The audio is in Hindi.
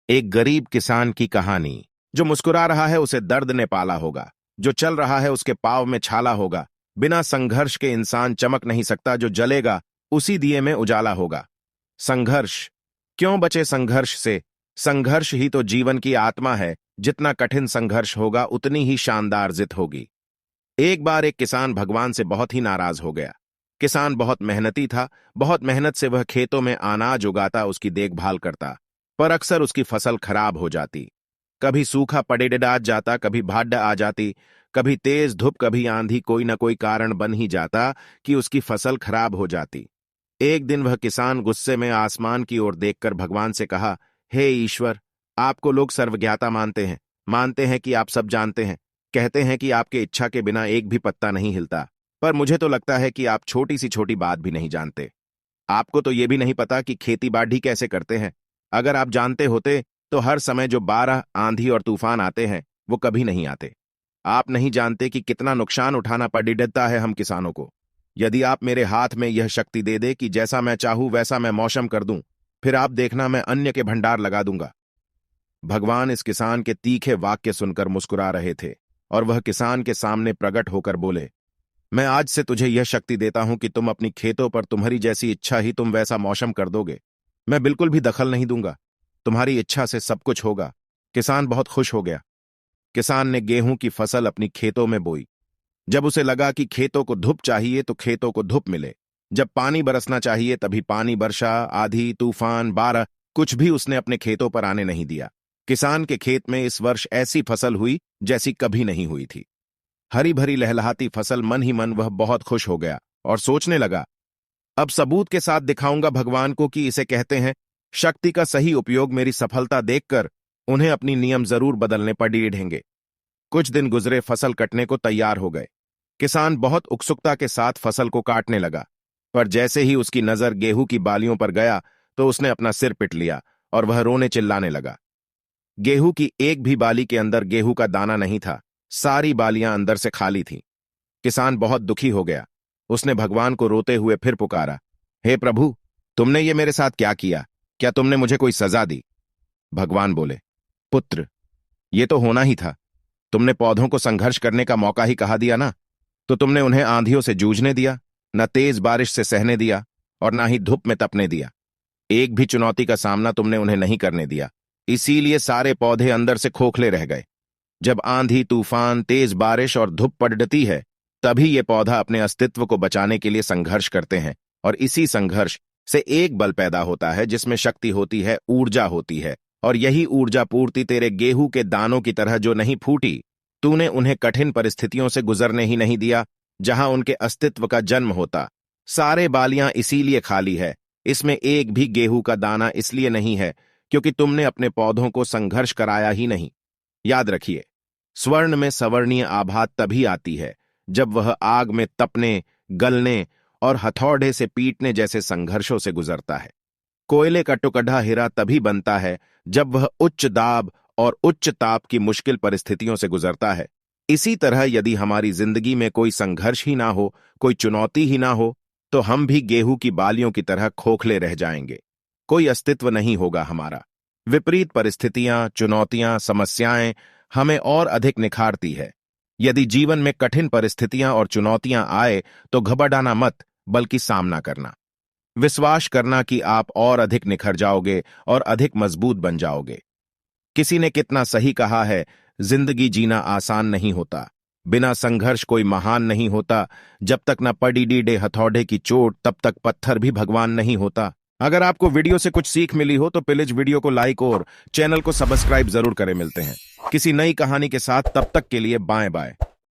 एक गरीब किसान की कहानी। जो मुस्कुरा रहा है उसे दर्द ने पाला होगा, जो चल रहा है उसके पांव में छाला होगा। बिना संघर्ष के इंसान चमक नहीं सकता, जो जलेगा उसी दिए में उजाला होगा। संघर्ष क्यों बचे संघर्ष से? संघर्ष ही तो जीवन की आत्मा है। जितना कठिन संघर्ष होगा उतनी ही शानदार जित होगी। एक बार एक किसान भगवान से बहुत ही नाराज हो गया। किसान बहुत मेहनती था, बहुत मेहनत से वह खेतों में अनाज उगाता, उसकी देखभाल करता, पर अक्सर उसकी फसल खराब हो जाती। कभी सूखा पड़े आ जाता, कभी बाढ़ आ जाती, कभी तेज धूप, कभी आंधी, कोई न कोई कारण बन ही जाता कि उसकी फसल खराब हो जाती। एक दिन वह किसान गुस्से में आसमान की ओर देखकर भगवान से कहा, हे ईश्वर, आपको लोग सर्वज्ञाता मानते हैं कि आप सब जानते हैं, कहते हैं कि आपके इच्छा के बिना एक भी पत्ता नहीं हिलता, पर मुझे तो लगता है कि आप छोटी सी छोटी बात भी नहीं जानते। आपको तो यह भी नहीं पता कि खेती बाड़ी कैसे करते हैं। अगर आप जानते होते तो हर समय जो 12 आंधी और तूफान आते हैं वो कभी नहीं आते। आप नहीं जानते कि कितना नुकसान उठाना पड़ता है हम किसानों को। यदि आप मेरे हाथ में यह शक्ति दे दे कि जैसा मैं चाहूं वैसा मैं मौसम कर दूं, फिर आप देखना मैं अन्य के भंडार लगा दूंगा। भगवान इस किसान के तीखे वाक्य सुनकर मुस्कुरा रहे थे और वह किसान के सामने प्रकट होकर बोले, मैं आज से तुझे यह शक्ति देता हूं कि तुम अपनी खेतों पर तुम्हारी जैसी इच्छा ही तुम वैसा मौसम कर दोगे। मैं बिल्कुल भी दखल नहीं दूंगा, तुम्हारी इच्छा से सब कुछ होगा। किसान बहुत खुश हो गया। किसान ने गेहूं की फसल अपनी खेतों में बोई। जब उसे लगा कि खेतों को धूप चाहिए तो खेतों को धूप मिले, जब पानी बरसना चाहिए तभी पानी बरसा। आधी तूफान 12 कुछ भी उसने अपने खेतों पर आने नहीं दिया। किसान के खेत में इस वर्ष ऐसी फसल हुई जैसी कभी नहीं हुई थी। हरी भरी लहलहाती फसल। मन ही मन वह बहुत खुश हो गया और सोचने लगा, अब सबूत के साथ दिखाऊंगा भगवान को कि इसे कहते हैं शक्ति का सही उपयोग। मेरी सफलता देखकर उन्हें अपनी नियम जरूर बदलने पड़ेंगे। कुछ दिन गुजरे, फसल कटने को तैयार हो गए। किसान बहुत उत्सुकता के साथ फसल को काटने लगा, पर जैसे ही उसकी नजर गेहूं की बालियों पर गया तो उसने अपना सिर पिट लिया और वह रोने चिल्लाने लगा। गेहूं की एक भी बाली के अंदर गेहूं का दाना नहीं था, सारी बालियां अंदर से खाली थीं। किसान बहुत दुखी हो गया। उसने भगवान को रोते हुए फिर पुकारा, हे प्रभु, तुमने ये मेरे साथ क्या किया? क्या तुमने मुझे कोई सजा दी? भगवान बोले, पुत्र, ये तो होना ही था। तुमने पौधों को संघर्ष करने का मौका ही कहा दिया ना, तो तुमने उन्हें आंधियों से जूझने दिया, न तेज बारिश से सहने दिया और ना ही धूप में तपने दिया। एक भी चुनौती का सामना तुमने उन्हें नहीं करने दिया, इसीलिए सारे पौधे अंदर से खोखले रह गए। जब आंधी, तूफान, तेज बारिश और धूप पड़ती है, तभी ये पौधा अपने अस्तित्व को बचाने के लिए संघर्ष करते हैं, और इसी संघर्ष से एक बल पैदा होता है जिसमें शक्ति होती है, ऊर्जा होती है। और यही ऊर्जा पूर्ति तेरे गेहूं के दानों की तरह जो नहीं फूटी, तूने उन्हें कठिन परिस्थितियों से गुजरने ही नहीं दिया जहां उनके अस्तित्व का जन्म होता। सारे बालियां इसीलिए खाली है, इसमें एक भी गेहूं का दाना इसलिए नहीं है क्योंकि तुमने अपने पौधों को संघर्ष कराया ही नहीं। याद रखिए, स्वर्ण में सवर्णीय आभा तभी आती है जब वह आग में तपने, गलने और हथौड़े से पीटने जैसे संघर्षों से गुजरता है। कोयले का टुकड़ा हीरा तभी बनता है जब वह उच्च दाब और उच्च ताप की मुश्किल परिस्थितियों से गुजरता है। इसी तरह यदि हमारी जिंदगी में कोई संघर्ष ही ना हो, कोई चुनौती ही ना हो, तो हम भी गेहूं की बालियों की तरह खोखले रह जाएंगे। कोई अस्तित्व नहीं होगा हमारा। विपरीत परिस्थितियां, चुनौतियां, समस्याएं हमें और अधिक निखारती है। यदि जीवन में कठिन परिस्थितियां और चुनौतियां आए तो घबराना मत, बल्कि सामना करना। विश्वास करना कि आप और अधिक निखर जाओगे और अधिक मजबूत बन जाओगे। किसी ने कितना सही कहा है, जिंदगी जीना आसान नहीं होता। बिना संघर्ष कोई महान नहीं होता। जब तक न पड़ी डीडे हथौड़े की चोट, तब तक पत्थर भी भगवान नहीं होता। अगर आपको वीडियो से कुछ सीख मिली हो तो प्लीज वीडियो को लाइक और चैनल को सब्सक्राइब जरूर करें। मिलते हैं किसी नई कहानी के साथ, तब तक के लिए बाय बाय।